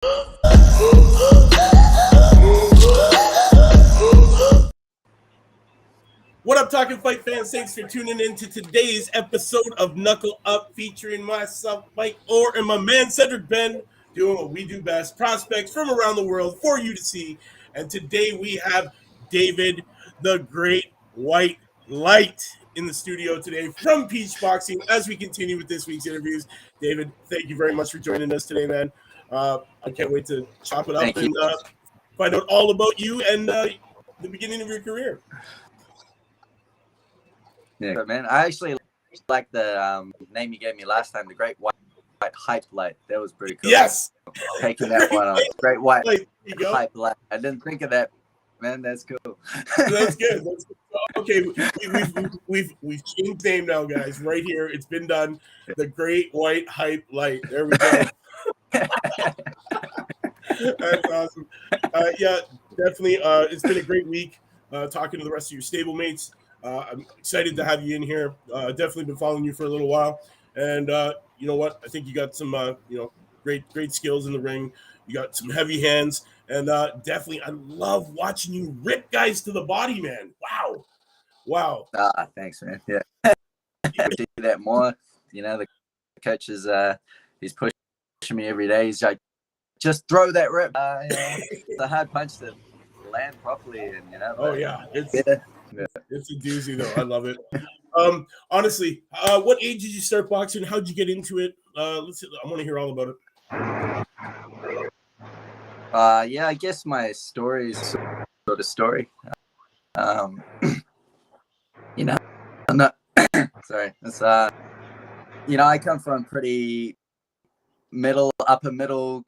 What up, Talkin Fight fans? Thanks for tuning in to today's episode of Knuckle Up, featuring myself, Mike Orr, and my man Cedric Benn, doing what we do best, prospects from around the world for you to see. And today we have David, the Great White Light, in the studio today from Peach Boxing as we continue with this week's interviews. David, thank you very much for joining us today, man. I can't wait to chop it up and find out all about you and the beginning of your career. Yeah, man. I actually like the name you gave me last time, the Great White Hype Light. That was pretty cool. Yes. Taking that one on. Great White Hype Light. I didn't think of that, man. That's cool. That's good. That's good. Okay, we've changed name now, guys. Right here, it's been done. The Great White Hype Light. There we go. That's awesome. Yeah, definitely. It's been a great week talking to the rest of your stablemates. I'm excited to have you in here. Definitely been following you for a little while, and you know what? I think you got some great skills in the ring. You got some heavy hands, and definitely, I love watching you rip guys to the body, man. Wow. Thanks, man. Yeah, do that more. You know, the coach is he's pushing me every day. He's like, just throw that rip. It's a hard punch to land properly, and Oh yeah, it's a doozy though. I love it. Honestly, what age did you start boxing? How'd you get into it? I want to hear all about it. Yeah, I guess my story is sort of story. I'm not sorry. It's I come from pretty upper middle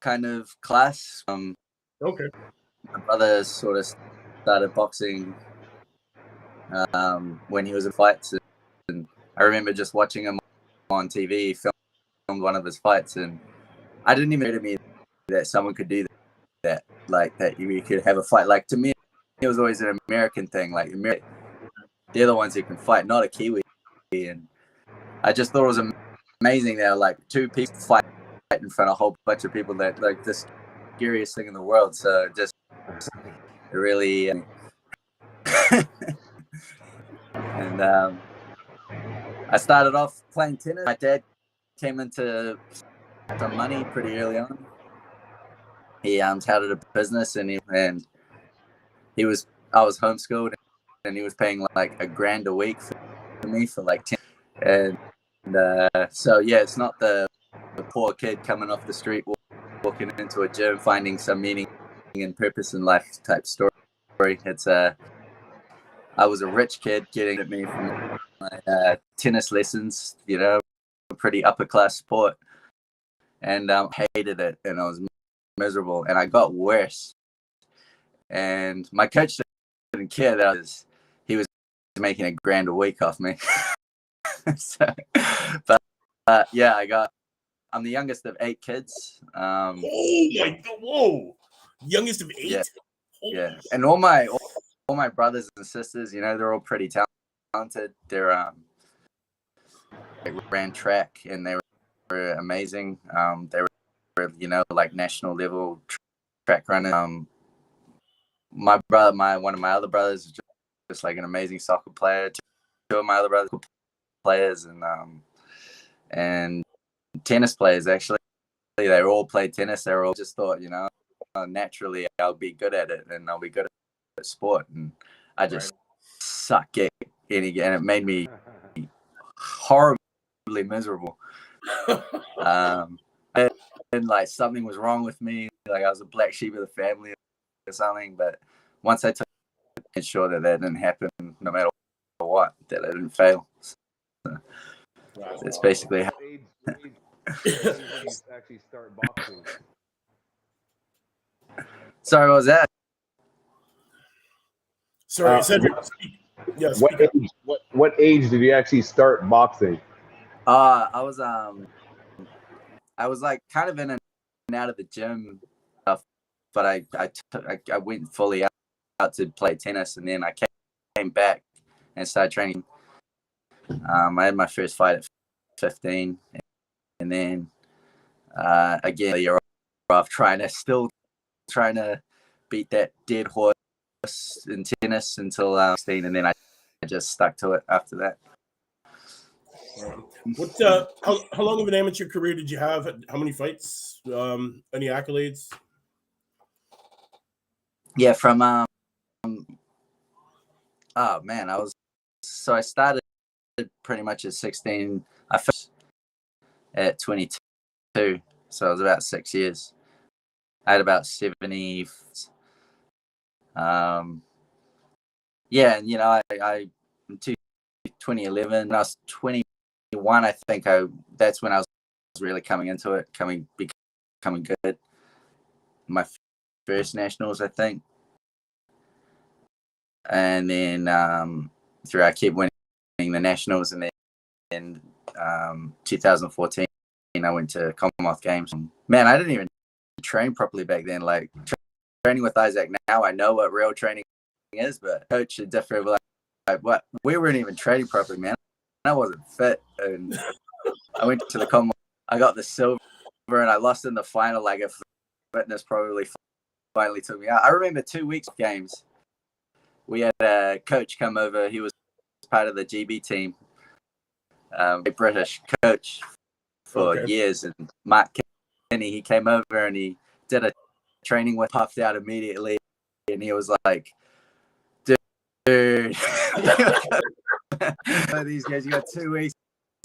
kind of class. Okay. My brother sort of started boxing when he was in fights, and I remember just watching him on TV. He filmed one of his fights, and I didn't even know to me that someone could do that, like that you could have a fight. Like, to me, it was always an American thing. Like, they're the ones who can fight, not a Kiwi. And I just thought it was amazing that like two people fight in front of a whole bunch of people. That like the scariest thing in the world. So just really. And I started off playing tennis. My dad came into some money pretty early on. He started a business, and I was homeschooled, and he was paying like $1,000 a week for me for like 10. And so yeah, it's not the poor kid coming off the street walking into a gym finding some meaning and purpose in life type story. It's I was a rich kid getting at me from my tennis lessons, pretty upper class sport, and hated it, and I was miserable, and I got worse. And my coach didn't care that he was making $1,000 a week off me. So, but yeah, I'm the youngest of 8 kids. Oh my God! Whoa, youngest of 8. Yeah, and all my brothers and sisters, they're all pretty talented. They ran track, and they were amazing. They were, like national level track running. My brother, one of my other brothers, is just like an amazing soccer player. 2 of my other brothers were players, and tennis players. Actually, they all played tennis. They were all just thought, naturally I'll be good at it, and I'll be good at sport. And I just suck at it again. It made me horribly miserable. And like something was wrong with me. Like I was a black sheep of the family or something. But once I took sure that didn't happen, no matter what, that I didn't fail. So that's basically how. What age did you actually start boxing? Sorry, what was that? Sorry, Cedric. Yes. What age did you actually start boxing? I was like kind of in and out of the gym stuff, but I went fully out to play tennis, and then I came back and started training. I had my first fight at 15, and then again a year off trying to beat that dead horse in tennis until 16, and then I just stuck to it after that. How long of an amateur career did you have? How many fights? Any accolades? Yeah, from oh man, I started pretty much at 16. I finished at 22, so it was about 6 years. I had about 70. Yeah, and I in 2011, when I was 21, I think that's when I was really coming into it, becoming good. My first nationals, I think, and then through I kept winning the nationals, and then in 2014, I went to Commonwealth Games. Man, I didn't even train properly back then. Like training with Isaac now, I know what real training is, but coach is different. Like what? We weren't even training properly, man. I wasn't fit, and I went to the Commonwealth. I got the silver, and I lost in the final. Like if fitness probably finally took me out. I remember 2 weeks of games. We had a coach come over. He was part of the GB team, a British coach for years, and Mark Kenny. He came over and he did a training with, puffed out immediately, and he was like, "Dude, these guys, you got 2 weeks."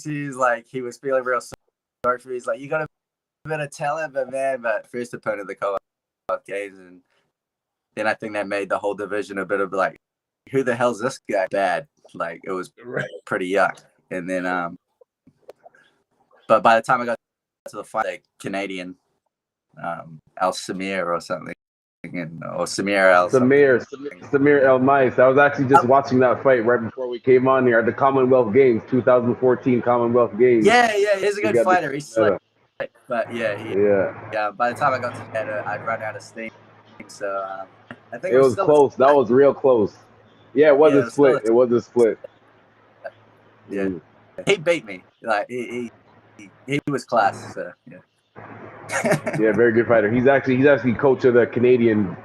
He's like, he was feeling real sorry for me. He's like, "You got a bit of talent, but man, first opponent of the Commonwealth Games," and then I think that made the whole division a bit of like, who the hell's this guy? Bad. Like it was pretty yuck. And then, but by the time I got to the fight, like Canadian, Samir or something, or Samir El-Mais. I was actually just watching that fight right before we came on here at the Commonwealth Games, 2014 Commonwealth Games. Yeah, he's a good fighter. He's slick, but yeah. By the time I got to that, I'd run out of steam. So I think it was close. That was real close. Yeah, it was a split. It was a split. Yeah, he beat me. Like he was class. So yeah. Yeah, very good fighter. He's actually coach of the Canadian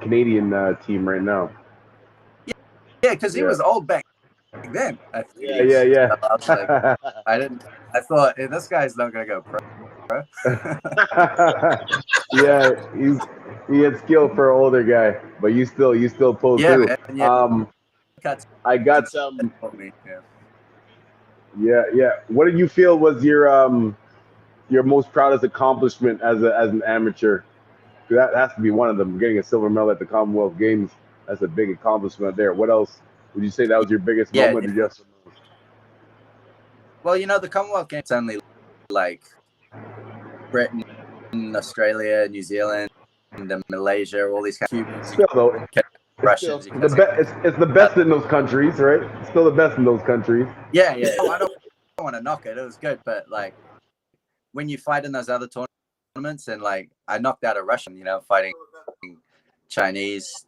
team right now. Yeah, because he was old back then. Yeah. So I was like, I thought, hey, this guy's not gonna go pro. Yeah, he had skill for an older guy, but you still pull through. Man, yeah. I got some. Yeah. What did you feel was your most proudest accomplishment as an amateur? That has to be one of them. Getting a silver medal at the Commonwealth Games, that's a big accomplishment there. What else would you say that was your biggest moment? Yeah. Well, the Commonwealth Games only like Britain, Australia, New Zealand, and Malaysia, all these countries. Still though, Russians. It's the best in those countries, right? It's still the best in those countries. Yeah. I don't want to knock it. It was good, but like when you fight in those other tournaments, and like I knocked out a Russian, fighting Chinese,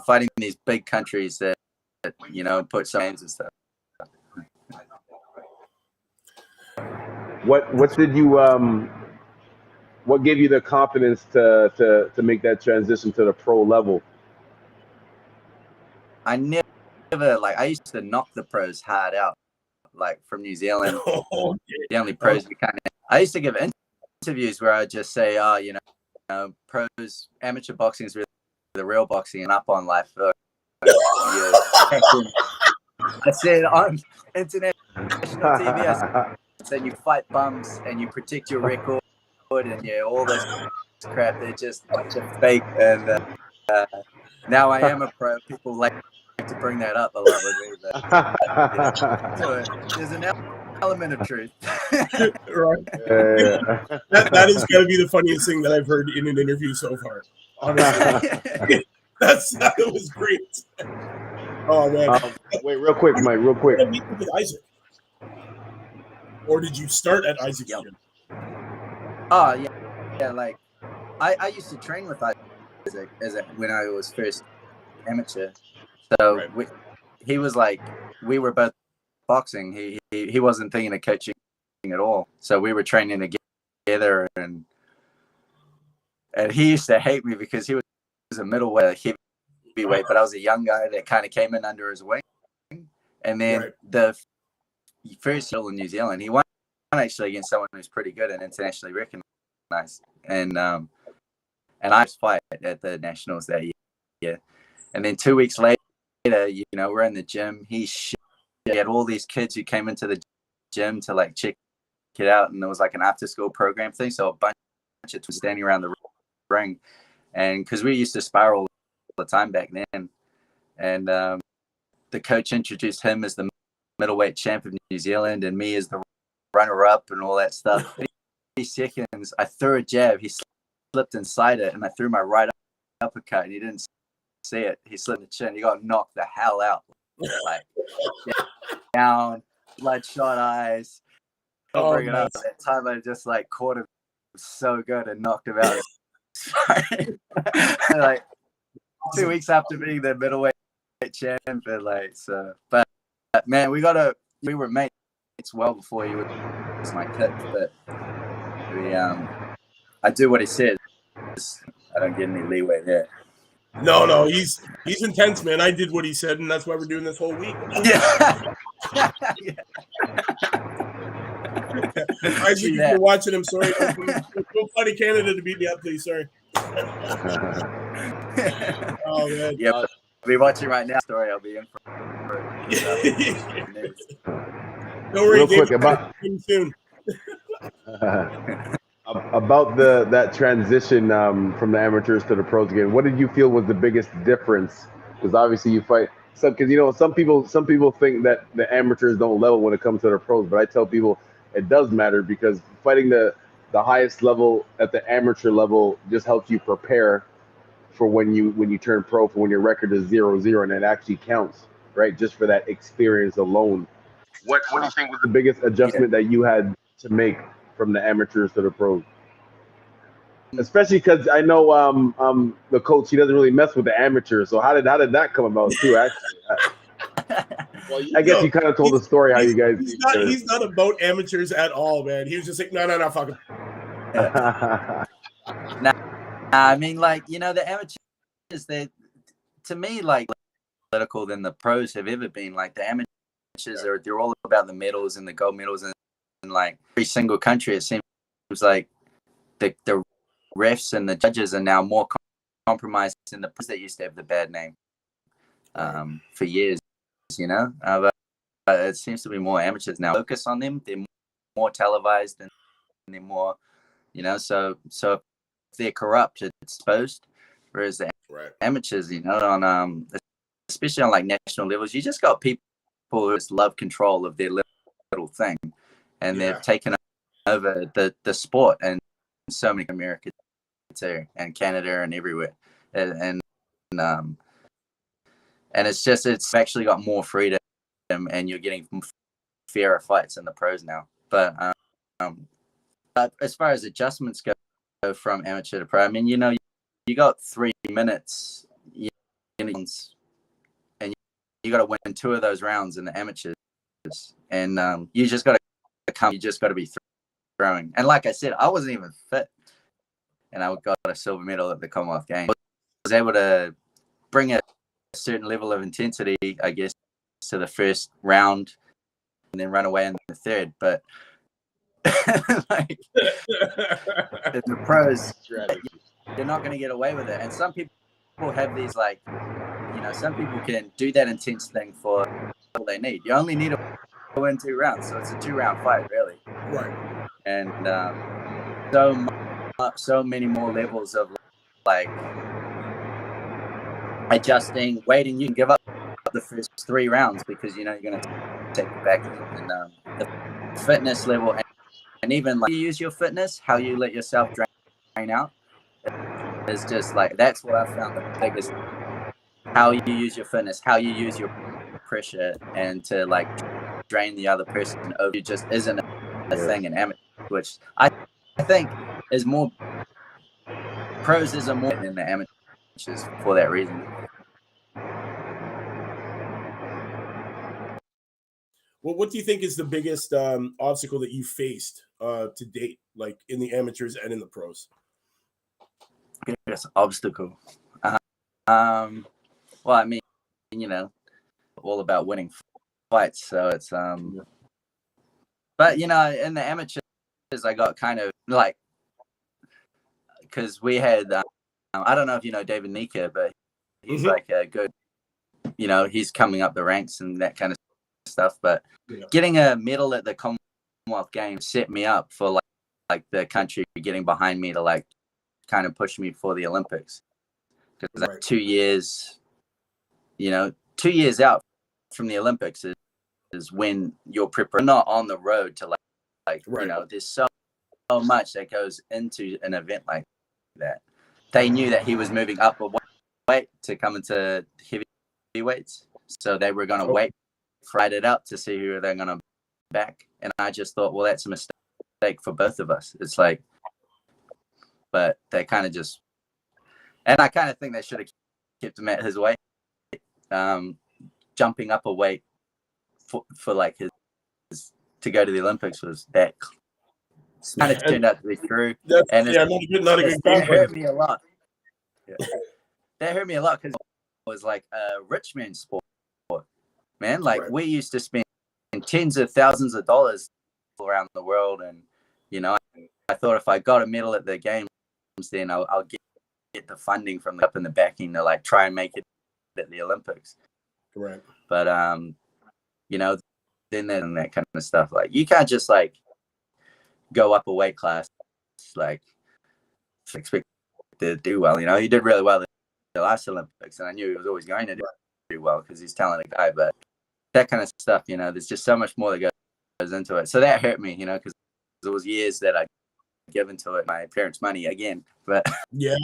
fighting these big countries that put some games and stuff. What did you what gave you the confidence to make that transition to the pro level? I never I used to knock the pros hard out, like from New Zealand. The only pros we kind of. I used to give interviews where I'd just say, pros, amateur boxing is really the real boxing, and up on life. I said on international TV, that you fight bums and you protect your record, and all this crap. They're just a bunch of fake. And now I am a pro. People like to bring that up a lot with me, but so there's an element of truth. Right. That is going to be the funniest thing that I've heard in an interview so far. Honestly, that was great. Oh man! Wait, real quick, Mike. Real quick. Did you meet with Isaac, or did you start at Isaac's gym? Oh yeah. Like I used to train with Isaac when I was first amateur. So he was like, we were both boxing. He wasn't thinking of coaching at all. So we were training together, and And he used to hate me because he was a middleweight, heavyweight, but I was a young guy that kind of came in under his wing. And then the first year in New Zealand, he won actually against someone who's pretty good and internationally recognized. And I was fight at the nationals that year. And then 2 weeks later, we're in the gym. He had all these kids who came into the gym to like check it out, and there was like an after school program thing. So a bunch of was standing around the ring, and because we used to spar all the time back then, and the coach introduced him as the middleweight champ of New Zealand and me as the runner-up and all that stuff. 30 seconds, I threw a jab. He slipped inside it, and I threw my right uppercut, and he didn't see it. He slipped the chin. He got knocked the hell out, like down, bloodshot eyes. I'll bring it up. At that time, I just like caught him so good and knocked him out. Like 2 weeks after being the middleweight champ, and like so. But man, we were mates well before he was my kid. But I do what he says. I don't get any leeway there. No, he's intense, man. I did what he said, and that's why we're doing this whole week. Yeah. Isaac, if you're watching, I'm sorry. Don't fight Canada to beat me up, please. Sorry. Oh man. Yeah, I'll be watching right now. Story, I'll be in for Don't worry, real quick about soon. About that transition from the amateurs to the pros again. What did you feel was the biggest difference? Because obviously you fight some people think that the amateurs don't level when it comes to the pros, but I tell people it does matter, because fighting the highest level at the amateur level just helps you prepare for when you turn pro, for when your record is 0-0, and it actually counts, right? Just for that experience alone. What do you think was the biggest adjustment that you had to make from the amateurs to the pros? Especially because I know the coach, he doesn't really mess with the amateurs. So how did that come about too? Actually, well, I guess you kind of told the story how you guys. He's not about amateurs at all, man. He was just like, no, fuck him. I mean, like, the amateurs, they, to me, like, political than the pros have ever been. Like, the amateurs they're all about the medals and the gold medals, and like every single country, it seems like the refs and the judges are now more compromised than the pros that used to have the bad name for years, but it seems to be more amateurs now focus on them. They're more televised, and they're more, so if they're corrupt, it's exposed, whereas the amateurs, on especially on like national levels, you just got people who just love control of their little thing, and they've taken over the sport, and so many America too, and Canada, and everywhere, and it's actually got more freedom, and you're getting fairer fights in the pros now. But as far as adjustments go from amateur to pro, I mean, you got 3 minutes, and you got to win 2 of those rounds in the amateurs, and you just got to be throwing. And like I said, I wasn't even fit, and I got a silver medal at the Commonwealth Games. I was able to bring a certain level of intensity, I guess, to the first round, and then run away in the third. But like the pros, you're not going to get away with it. And some people have these, like, some people can do that intense thing for all they need. You only need to win 2 rounds, so it's a 2-round fight, really. Right. And so many more levels of like adjusting, waiting. You can give up the first 3 rounds because you're going to take it back, and the fitness level, and even like you use your fitness, how you let yourself drain out, is just like, that's what I found the biggest. How you use your fitness, how you use your pressure, and to like drain the other person over, it just isn't a thing in amateur, which I think is more. Pros is more than the amateurs for that reason. Well, what do you think is the biggest obstacle that you faced to date, like in the amateurs and in the pros? biggest obstacle. Well, I mean, all about winning fights. So it's but in the amateurs, I got kind of like, because we had I don't know if you know David Nika, but he's like a good, he's coming up the ranks and that kind of stuff. But getting a medal at the Commonwealth Games set me up for like the country getting behind me to like kind of push me for the Olympics. Because 2 years, 2 years out from the Olympics is when you're prepared, not on the road to there's so much that goes into an event like that. They knew that he was moving up a weight to come into heavyweights, so they were going to wait, fight it up to see who they're going to back. And I just thought, well, that's a mistake for both of us. It's like, but they kind of just, and I kind of think they should have kept him at his weight. Jumping up a weight for like his to go to the Olympics was that kind of turned out to be true. And not a good that hurt me a lot. Yeah. That hurt me a lot because it was like a rich man's sport, man. Like we used to spend tens of thousands of dollars around the world, and I thought if I got a medal at the games, then I'll get the funding from up in the backing to like try and make it at the Olympics. Correct. But then that kind of stuff. Like you can't just like go up a weight class, like expect to do well. He did really well at the last Olympics, and I knew he was always going to do well because he's a talented guy. But that kind of stuff, there's just so much more that goes into it. So that hurt me, because there was years that I given to it my parents' money again. But yeah.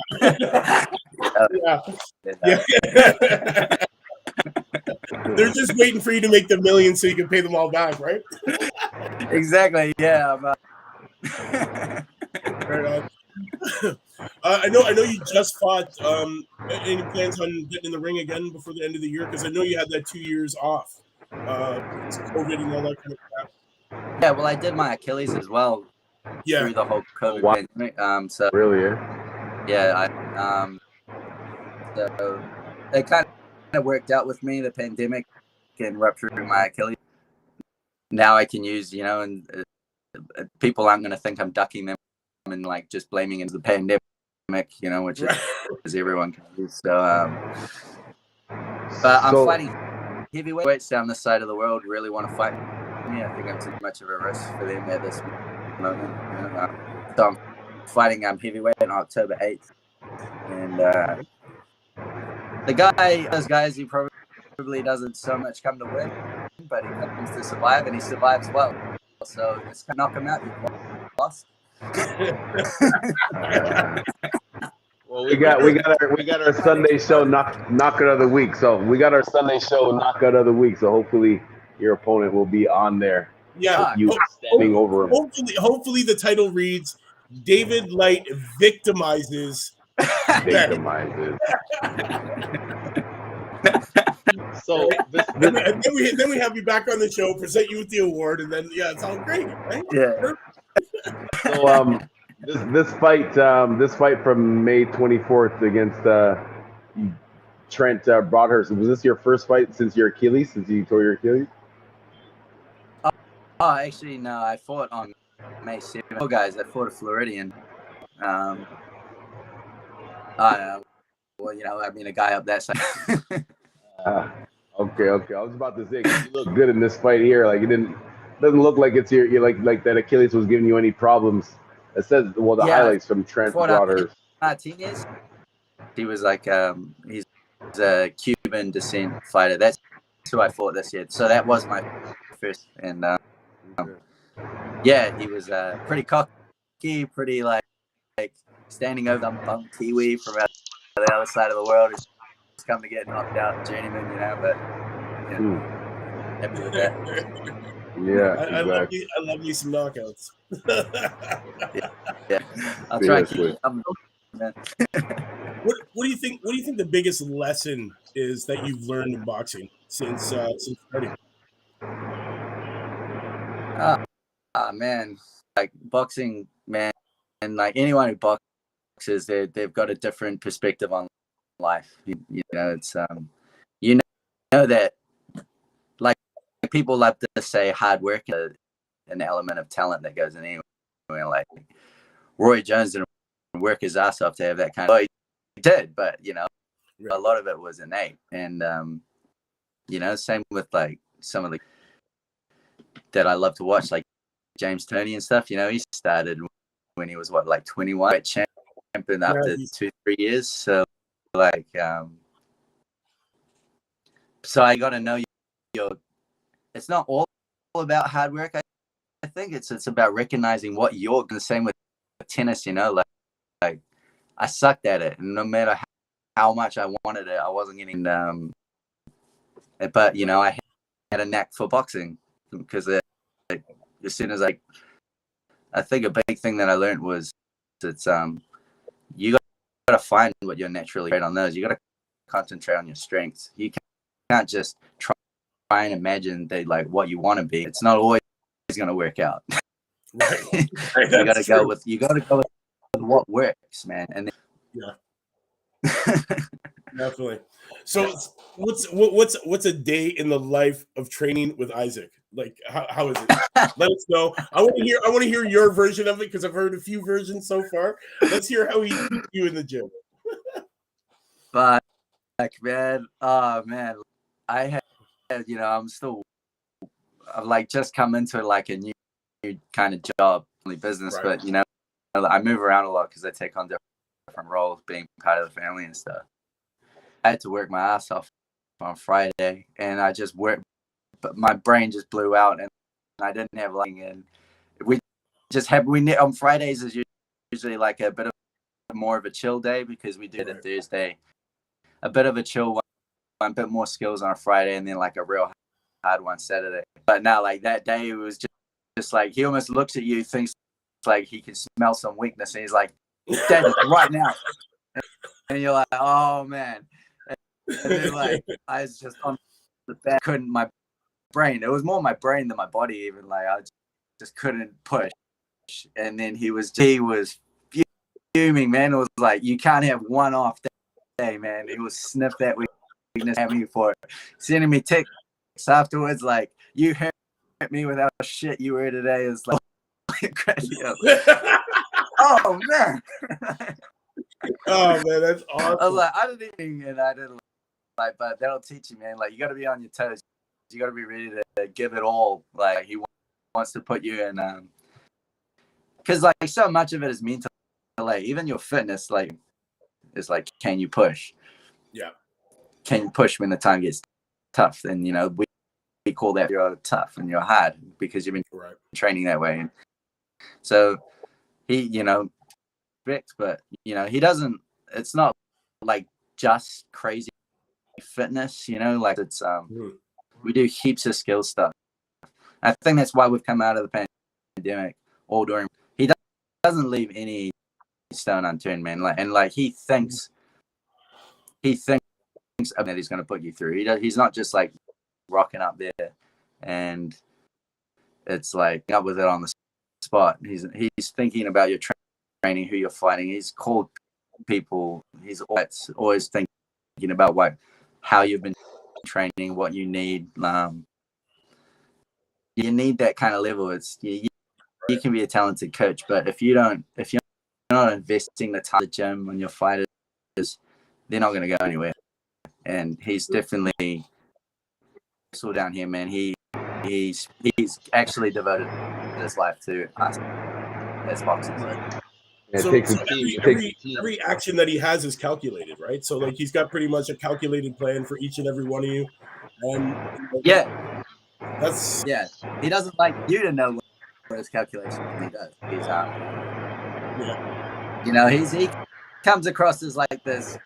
They're just waiting for you to make the millions so you can pay them all back, right? Exactly. Yeah. Right on. I know you just fought. Any plans on getting in the ring again before the end of the year? Because I know you had that 2 years off, COVID and all that kind of crap. Yeah, well, I did my Achilles as well through the whole COVID pandemic. So really, so it kind of worked out with me, the pandemic and rupturing my Achilles. Now I can use, and people aren't going to think I'm ducking them and like just blaming it as the pandemic, which is everyone can use. So, but I'm fighting heavyweights down this side of the world. Really want to fight me. I think I'm too much of a risk for them at this moment. So I'm fighting heavyweight on October 8th, and those guys, he probably doesn't so much come to win, but he comes to survive, and he survives well. So it's kind of knock him out. You lost. Well, we got our Sunday show knockout of the week. So we got our Sunday show knockout of the week. So hopefully your opponent will be on there. Yeah, you standing over him. Hopefully the title reads David Light victimizes. So then we have you back on the show, present you with the award, and then it's all great, right? Yeah. So this fight from May 24th against Trent Broadhurst. Was this your first fight since your Achilles? Since you tore your Achilles? Oh, actually, no. I fought on May 7th. Oh, guys, I fought a Floridian. I don't know. Well, a guy up that side. Okay. I was about to say, 'cause you look good in this fight here. Like doesn't look like it's your like that Achilles was giving you any problems. It says the highlights from Trent Broadhurst. Martinez. He was like he's a Cuban descent fighter. That's who I fought this year. So that was my first, and he was pretty cocky, pretty like standing over some Kiwi from out the other side of the world. He's come to get knocked out, journeyman, but happy with that. Yeah, I love me some knockouts. yeah. I'll try and keep it coming, man. What do you think? What do you think the biggest lesson is that you've learned in boxing since starting? Man, like boxing, man, and like anyone who boxes boxers, they've got a different perspective on life. You know, it's you know that, like, people love to say hard work is an element of talent that goes in anywhere. Like Roy Jones didn't work his ass off to have that kind of. Well, he did, but you know, a lot of it was innate. And you know, same with like some of the that I love to watch, like James Toney and stuff. You know, he started when he was like 21, champion after 2-3 years. So like, so I got to know your. It's not all about hard work. I think it's about recognizing what you're the same with tennis. You know, like I sucked at it, and no matter how much I wanted it, I wasn't getting. But you know, I had a knack for boxing because as soon as I think a big thing that I learned was it's you got to find what you're naturally great on those. You got to concentrate on your strengths. You can't just try and imagine that like what you want to be. It's not always going to work out. Right. You got to go with what works, man. And definitely. So what's a day in the life of training with Isaac? Like how is it? Let us know. I want to hear your version of it because I've heard a few versions so far. Let's hear how he keeps you in the gym. But man, oh man, I had, you know, I've like just come into like a new kind of job, business, right. But you know, I move around a lot because I take on different roles, being part of the family and stuff. I had to work my ass off on Friday, and I just worked, but my brain just blew out, and I didn't have like. And we on Fridays is usually like a bit of more of a chill day because we do it on Thursday, a bit of a chill one, a bit more skills on a Friday, and then like a real hard one Saturday. But now, like that day, it was just like he almost looks at you, thinks like he can smell some weakness, and he's like, "Dead right now," and you're like, "Oh man." And then like I was just on the bed, my brain. It was more my brain than my body even. Like I just couldn't push. And then he was fuming, man. It was like you can't have one off day, man. He was sniff that weakness at me for sending me texts afterwards like you hurt me without shit you were today. It's like oh man. Oh man, that's awesome. I was like, I didn't like, but that'll teach you, man. Like you got to be on your toes. You got to be ready to give it all. Like he wants to put you in, because like so much of it is mental. Like even your fitness, like is like, can you push? Yeah. Can you push when the time gets tough? And you know we call that you're tough and you're hard because you've been training that way. And so he, you know, but you know he doesn't. It's not like just crazy fitness, you know, like it's we do heaps of skill stuff. I think that's why we've come out of the pandemic all during. He doesn't leave any stone unturned, man. Like and like he thinks that he's going to put you through. He's not just like rocking up there and it's like up with it on the spot. He's thinking about your training, who you're fighting. He's called people. He's always thinking about how you've been training, what you need. You need that kind of level. It's you can be a talented coach, but if you're not investing the time in the gym on your fighters, they're not going to go anywhere. And he's definitely down here, man. He's actually devoted his life to us as boxers. Right. So every action that he has is calculated, right? So like he's got pretty much a calculated plan for each and every one of you. And he doesn't like you to know what his calculations he does. He's you know, he comes across as like this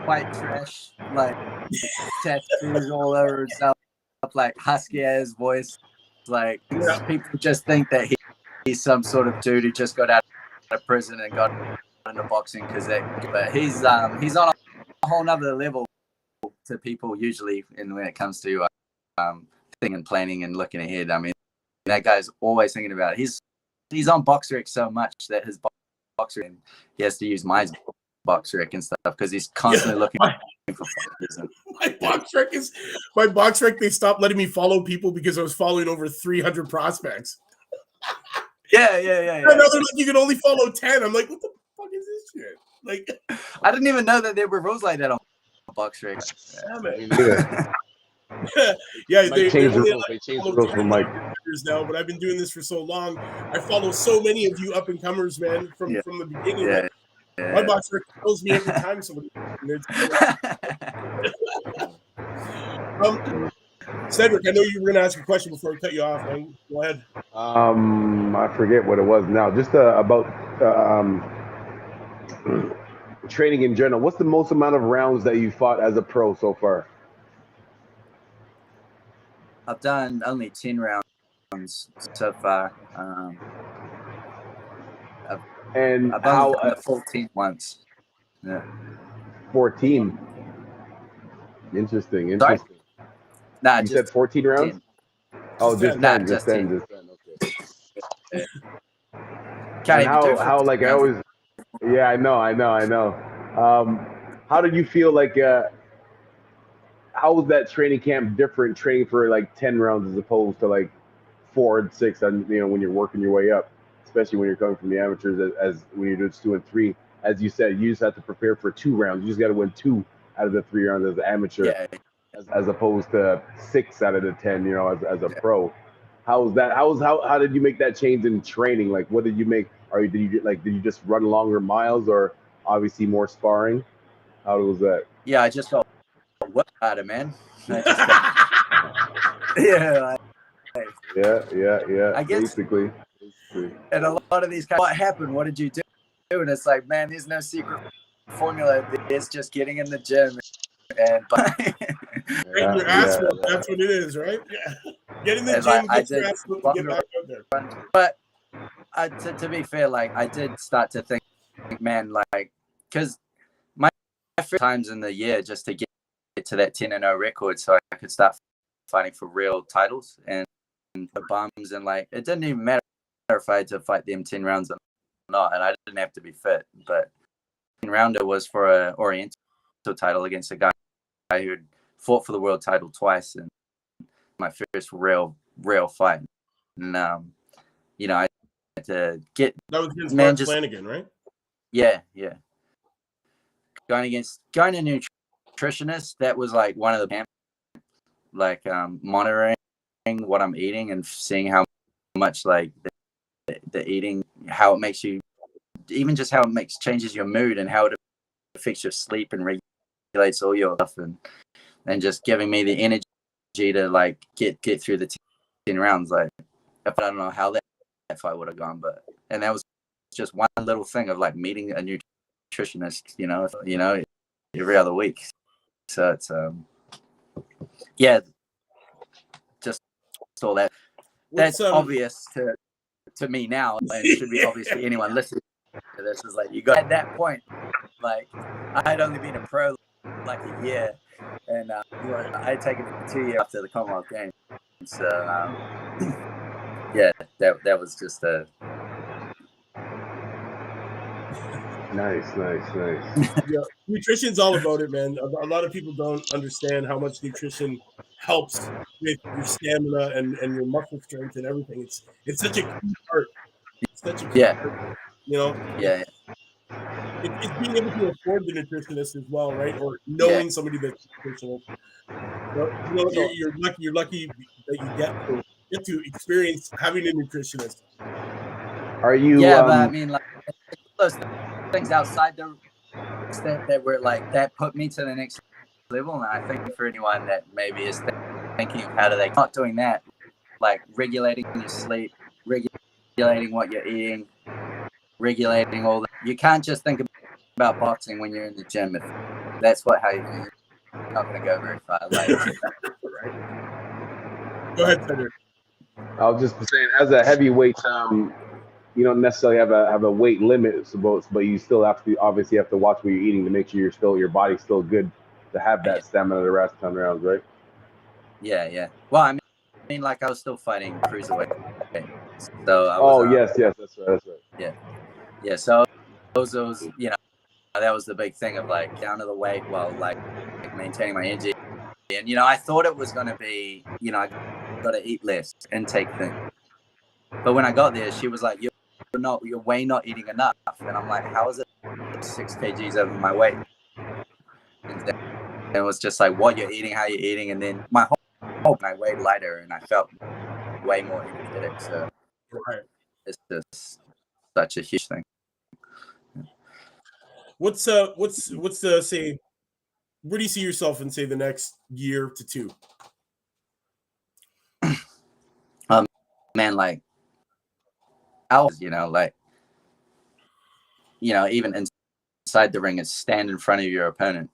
white trash, like tattoos all over himself, like husky ass voice. Like people just think that he's some sort of dude who just got out of prison and got into boxing but he's on a whole nother level to people usually when it comes to thinking and planning and looking ahead. I mean, that guy's always thinking about it. He's on BoxRec so much that his boxer, and he has to use my box rec and stuff because he's constantly looking for fighters. My box rec. They stopped letting me follow people because I was following over 300 prospects. Yeah. And now they're like, you can only follow 10. I'm like, what the fuck is this shit? Like, I didn't even know that there were rules like that on box rec. Yeah, They changed the rules for Mike now, but I've been doing this for so long. I follow so many of you up and comers, man, from the beginning. My box rec tells me every time somebody. Cedric, I know you were going to ask a question before I cut you off, man. Go ahead. I forget what it was now. Just about training in general. What's the most amount of rounds that you fought as a pro so far? I've done only 10 rounds so far. And I've only done the 14 once. Yeah. 14. Interesting. Sorry? Nah, you said 14 rounds? 10. Oh, just 10. Just 10. Okay. Yeah. And how like I always. Yeah, I know. How did you feel like? How was that training camp different? Training for like 10 rounds as opposed to like 4 and 6, and when you're working your way up, especially when you're coming from the amateurs, as when you're just doing 3. As you said, you just have to prepare for 2 rounds. You just got to win 2 out of the 3 rounds as an amateur, as opposed to 6 out of the 10. As a pro. How was that? How did you make that change in training? Like, what did you make? Or did you just run longer miles, or obviously more sparring? How was that? Yeah, I just got work harder, man. Yeah. I guess basically. And a lot of these guys, what happened? What did you do? And it's like, man, there's no secret formula. It's just getting in the gym and your ass whooped. That's what it is, right? Yeah. Get in the gym, get your ass whooped, and get back out there. But to be fair, like, I did start to think, man, like, because my first times in the year just to get to that 10-0 record, so I could start fighting for real titles and the bums, and like, it didn't even matter if I had to fight them 10 rounds or not, and I didn't have to be fit. But 10 rounder was for an Oriental title against a guy who had fought for the world title twice, and my first real fight. And I had to get that was against Mark Flanagan, right? Yeah. Going to nutritionist, that was like one of the like monitoring what I'm eating and seeing how much like the eating, how it makes you, even just how it changes your mood and how it affects your sleep and regulates all your stuff, and just giving me the energy to like get through the 10 rounds. Like, I don't know how that fight would have gone, and that was just one little thing of like meeting a nutritionist, every other week. So it's just all that. That's obvious to me now, and it should be obvious to anyone listening to this. Is like, you got at that point, like, I had only been a pro like a year, and I had taken it 2 years after the Commonwealth Games. So that was just a nice. Yeah, nutrition's all about it, man. A lot of people don't understand how much nutrition helps with your stamina and your muscle strength and everything. It's such a key part. It's such a key part, Yeah. It's being able to afford the nutritionist as well, right? Or knowing somebody that's nutritionist. So, you're lucky that you get to experience having a nutritionist. Are you? Yeah, but I mean, like, those things outside the that were like that put me to the next level, and I think for anyone that maybe is thinking of how do they not doing that, like regulating your sleep, regulating what you're eating, regulating all that. You can't just think about boxing when you're in the gym. If that's how you're not going to go very far. Like, Go ahead, Cedric. I was just saying, as a heavyweight, you don't necessarily have a weight limit, but you still obviously have to watch what you're eating to make sure your body's still good to have that stamina to last 10 rounds, right? Yeah. Well, I mean, like, I was still fighting cruiserweight, so I was, yes, that's right. Yeah. So those, that was the big thing of like down to the weight while like maintaining my energy. And, I thought it was going to be, I got to eat less, intake thing. But when I got there, she was like, you're way not eating enough. And I'm like, how is it 6 kgs over my weight? And it was just like what you're eating, how you're eating. And then my whole I weighed lighter and I felt way more energetic. So it's just such a huge thing. What's the say? Where do you see yourself in say the next year to 2? Man, like hours, even inside the ring, is stand in front of your opponent.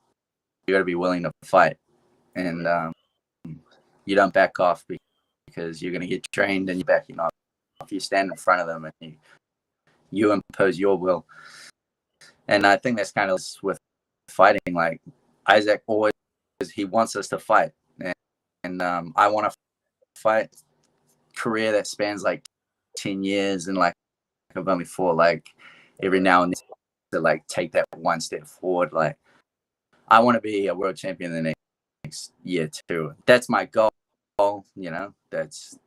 You got to be willing to fight, and you don't back off because you're going to get trained and you're backing off. If you stand in front of them and you impose your will. And I think that's kind of with fighting. Like Isaac always, he wants us to fight, and I want to fight. Career that spans like 10 years, and like I've only fought like every now and then to like take that one step forward. Like I want to be a world champion in the next year too. That's my goal. That's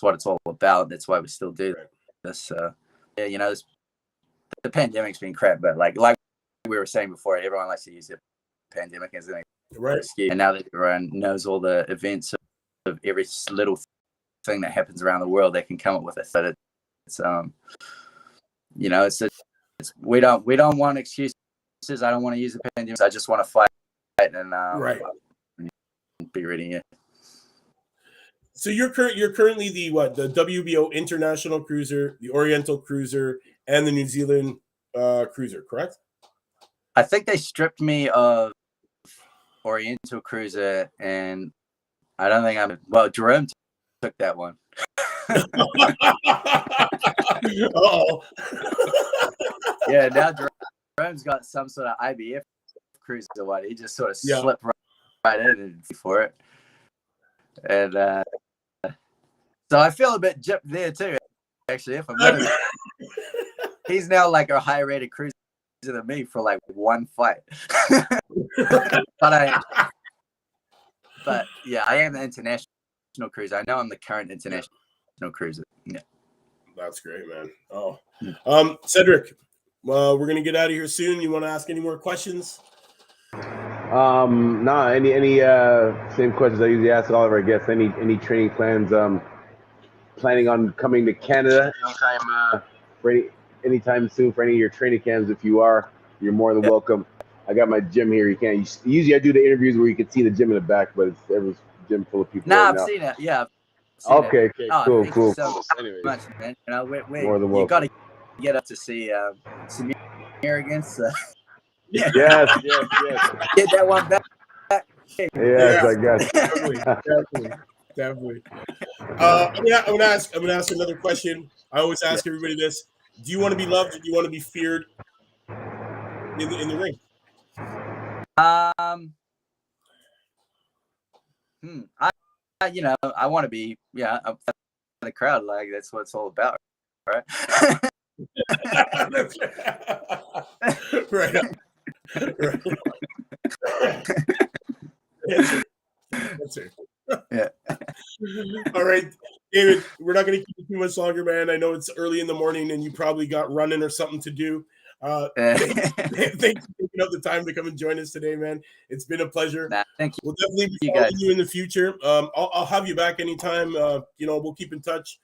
what it's all about. That's why we still do this. The pandemic's been crap, but like we were saying before, everyone likes to use the pandemic as an excuse. And now that everyone knows all the events of every little thing that happens around the world, they can come up with it. But we don't want excuses. I don't want to use the pandemic. I just want to fight and be ready. Yeah. So you're currently the WBO International Cruiser, the Oriental Cruiser, and the New Zealand Cruiser, correct? I think they stripped me of Oriental Cruiser, and I don't think Jerome took that one. Oh. Yeah, now Jerome's got some sort of IBF cruiser one. He just sort of slipped right in for it. And so I feel a bit gypped there too, actually, if I'm honest. He's now like a higher rated cruiser than me for like one fight. But yeah, I am the international cruiser. I know I'm the current international cruiser. Yeah. That's great, man. Oh, Cedric, we're gonna get out of here soon. You want to ask any more questions? Nah. Any same questions I usually ask all of our guests. Any training plans? Planning on coming to Canada anytime soon for any of your training camps? If you are, you're more than welcome. I got my gym here. You can't. Usually I do the interviews where you can see the gym in the back, but everyone's gym full of people. Nah, right I've now. seen it. Yeah. Okay, cool. Anyway, much, man. More than welcome. You got to get up to see Samir against. Yes. Get that one back. Yes, I guess. Definitely. I'm gonna ask another question. I always ask everybody this: do you want to be loved, or do you want to be feared in the ring? I want to be up in the crowd. Like that's what it's all about, right? Right. That's it. Yeah. All right, David, we're not going to keep you too much longer, man. I know it's early in the morning and you probably got running or something to do. Thanks for taking up the time to come and join us today, man. It's been a pleasure. Thank you. We'll definitely be following you in the future. I'll have you back anytime. We'll keep in touch.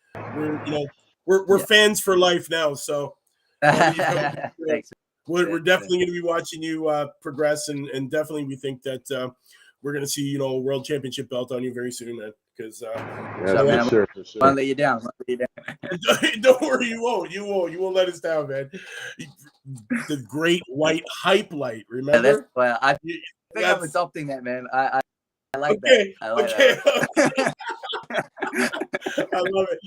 We're fans for life now, so thanks. We're definitely going to be watching you progress, and definitely we think that we're going to see a world championship belt on you very soon, man. Because for sure. I'll let you down. Don't worry, you won't. You won't let us down, man. The great white hype light. Remember? Yeah, I think I'm adopting that, man. I like that. I like that. I love it.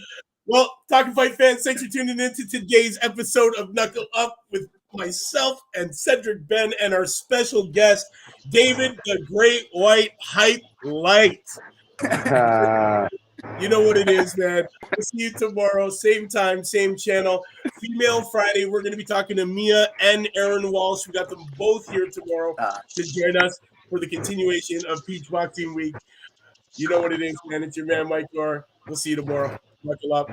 Well, Talkin' Fight fans, thanks for tuning in to today's episode of Knuckle Up with myself and Cedric Benn and our special guest, David, the Great White Hype Light. You know what it is, man. We'll see you tomorrow, same time, same channel. Female Friday. We're going to be talking to Mia and Aaron Walsh. We got them both here tomorrow to join us for the continuation of Peach Boxing Week. You know what it is, man. It's your man, Mike Gore. We'll see you tomorrow. Knuckle up.